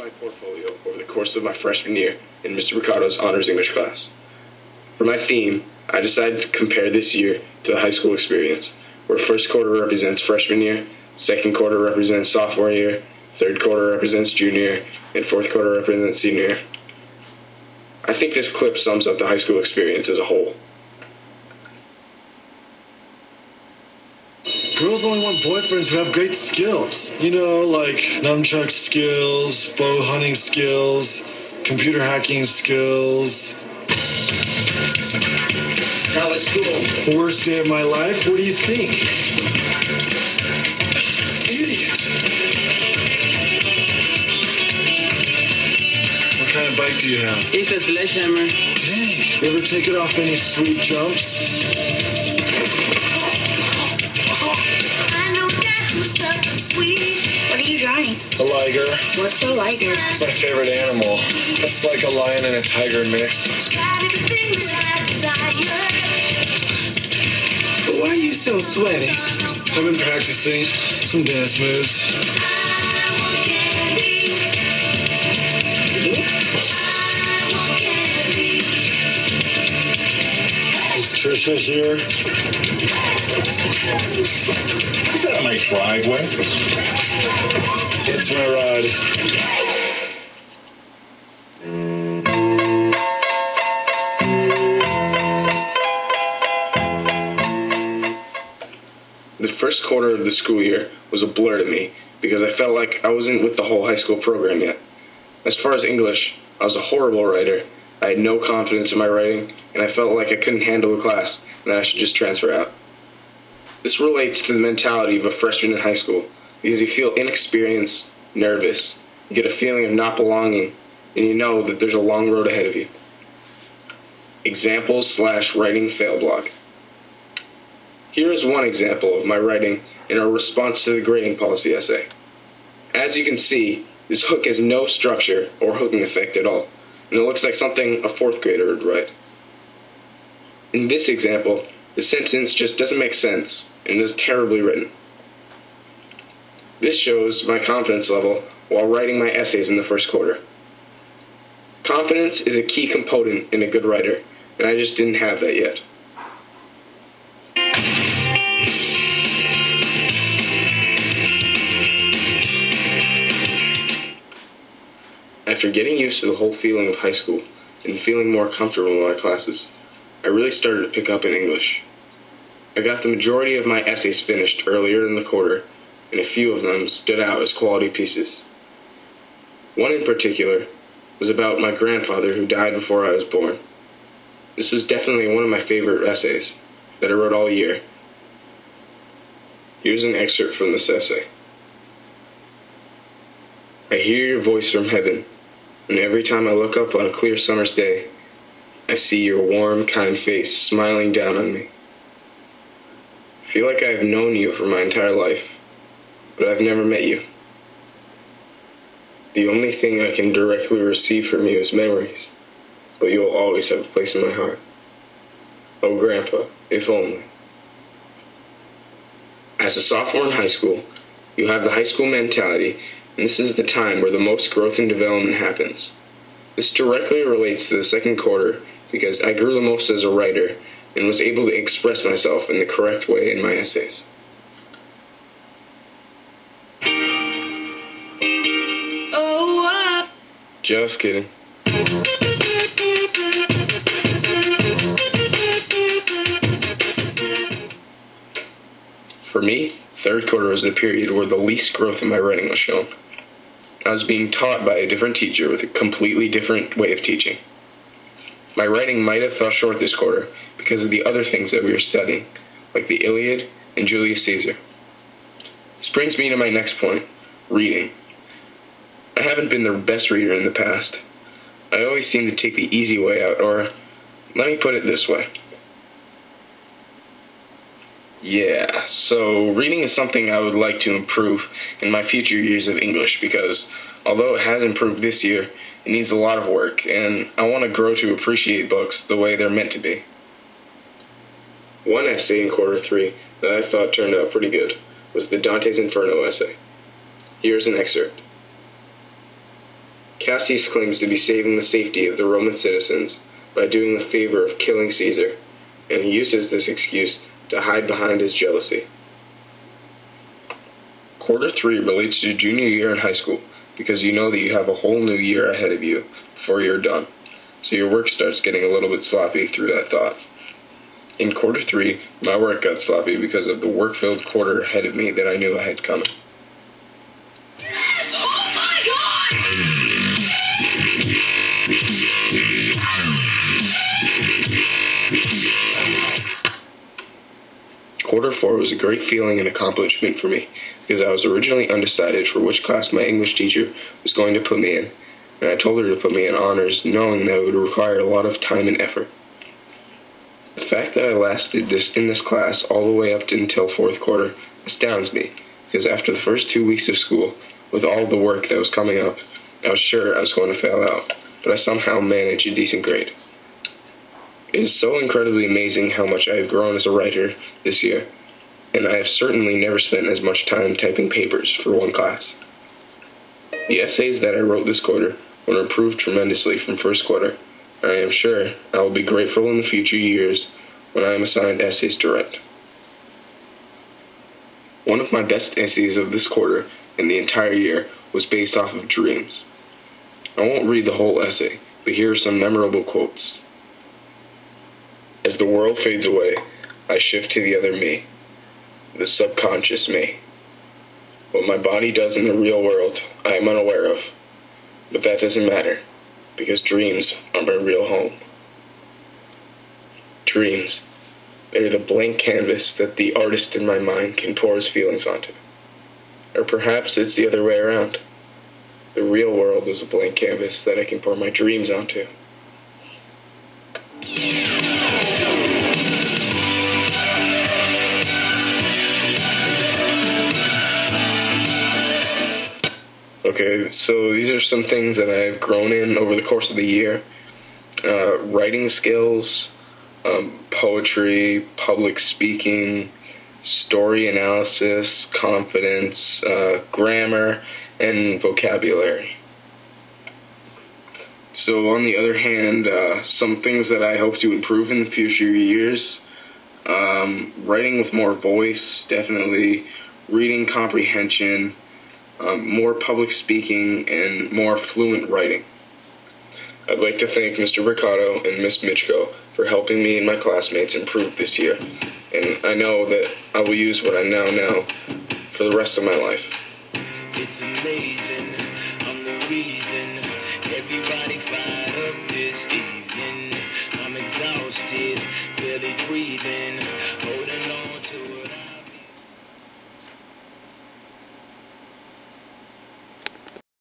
my portfolio over the course of my freshman year in Mr. Ricardo's honors English class. For my theme, I decided to compare this year to the high school experience, where first quarter represents freshman year, second quarter represents sophomore year, third quarter represents junior year, and fourth quarter represents senior year. I think this clip sums up the high school experience as a whole. Girls only want boyfriends who have great skills. You know, like nunchuck skills, bow hunting skills, computer hacking skills. How was school? Worst day of my life? What do you think? Idiot. What kind of bike do you have? It's a sledgehammer. Dang. You ever take it off any sweet jumps? What are you drawing? A liger. What's a liger? It's my favorite animal. It's like a lion and a tiger mixed. Why are you so sweaty? I've been practicing some dance moves. Is Trisha here? Is that a nice driveway? It's my ride. The first quarter of the school year was a blur to me because I felt like I wasn't with the whole high school program yet. As far as English, I was a horrible writer. I had no confidence in my writing, and I felt like I couldn't handle a class and that I should just transfer out. This relates to the mentality of a freshman in high school because you feel inexperienced, nervous, you get a feeling of not belonging, and you know that there's a long road ahead of you. Examples/writing fail blog. Here is one example of my writing in a response to the grading policy essay. As you can see, this hook has no structure or hooking effect at all, and it looks like something a fourth grader would write. In this example, the sentence just doesn't make sense and is terribly written. This shows my confidence level while writing my essays in the first quarter. Confidence is a key component in a good writer, and I just didn't have that yet. After getting used to the whole feeling of high school and feeling more comfortable in my classes, I really started to pick up in English. I got the majority of my essays finished earlier in the quarter, and a few of them stood out as quality pieces. One in particular was about my grandfather who died before I was born. This was definitely one of my favorite essays that I wrote all year. Here's an excerpt from this essay. I hear your voice from heaven, and every time I look up on a clear summer's day, I see your warm, kind face smiling down on me. I feel like I have known you for my entire life, but I've never met you. The only thing I can directly receive from you is memories, but you will always have a place in my heart. Oh, Grandpa, if only. As a sophomore in high school, you have the high school mentality, and this is the time where the most growth and development happens. This directly relates to the second quarter because I grew the most as a writer and was able to express myself in the correct way in my essays. Just kidding. For me, third quarter was the period where the least growth in my writing was shown. I was being taught by a different teacher with a completely different way of teaching. My writing might have fell short this quarter because of the other things that we were studying, like the Iliad and Julius Caesar. This brings me to my next point, reading. I haven't been the best reader in the past. I always seem to take the easy way out, or let me put it this way. Yeah, so reading is something I would like to improve in my future years of English because although it has improved this year, it needs a lot of work, and I want to grow to appreciate books the way they're meant to be. One essay in quarter 3 that I thought turned out pretty good was the Dante's Inferno essay. Here's an excerpt. Cassius claims to be saving the safety of the Roman citizens by doing the favor of killing Caesar, and he uses this excuse to hide behind his jealousy. Quarter 3 relates to junior year in high school because you know that you have a whole new year ahead of you before you're done, so your work starts getting a little bit sloppy through that thought. In quarter 3, my work got sloppy because of the work-filled quarter ahead of me that I knew I had coming. Quarter 4 was a great feeling and accomplishment for me because I was originally undecided for which class my English teacher was going to put me in, and I told her to put me in honors knowing that it would require a lot of time and effort. The fact that I lasted in this class all the way up until fourth quarter astounds me because after the first 2 weeks of school, with all the work that was coming up, I was sure I was going to fail out, but I somehow managed a decent grade. It is so incredibly amazing how much I have grown as a writer this year, and I have certainly never spent as much time typing papers for one class. The essays that I wrote this quarter will improve tremendously from first quarter, and I am sure I will be grateful in the future years when I am assigned essays to write. One of my best essays of this quarter and the entire year was based off of dreams. I won't read the whole essay, but here are some memorable quotes. As the world fades away, I shift to the other me, the subconscious me. What my body does in the real world, I am unaware of, but that doesn't matter, because dreams are my real home. Dreams, they're the blank canvas that the artist in my mind can pour his feelings onto. Or perhaps it's the other way around. The real world is a blank canvas that I can pour my dreams onto. Okay, so these are some things that I've grown in over the course of the year. Writing skills, poetry, public speaking, story analysis, confidence, grammar, and vocabulary. So on the other hand, some things that I hope to improve in the future years, writing with more voice, definitely, reading comprehension, more public speaking, and more fluent writing. I'd like to thank Mr. Ricardo and Miss Mitchko for helping me and my classmates improve this year, and I know that I will use what I now know for the rest of my life. It's amazing.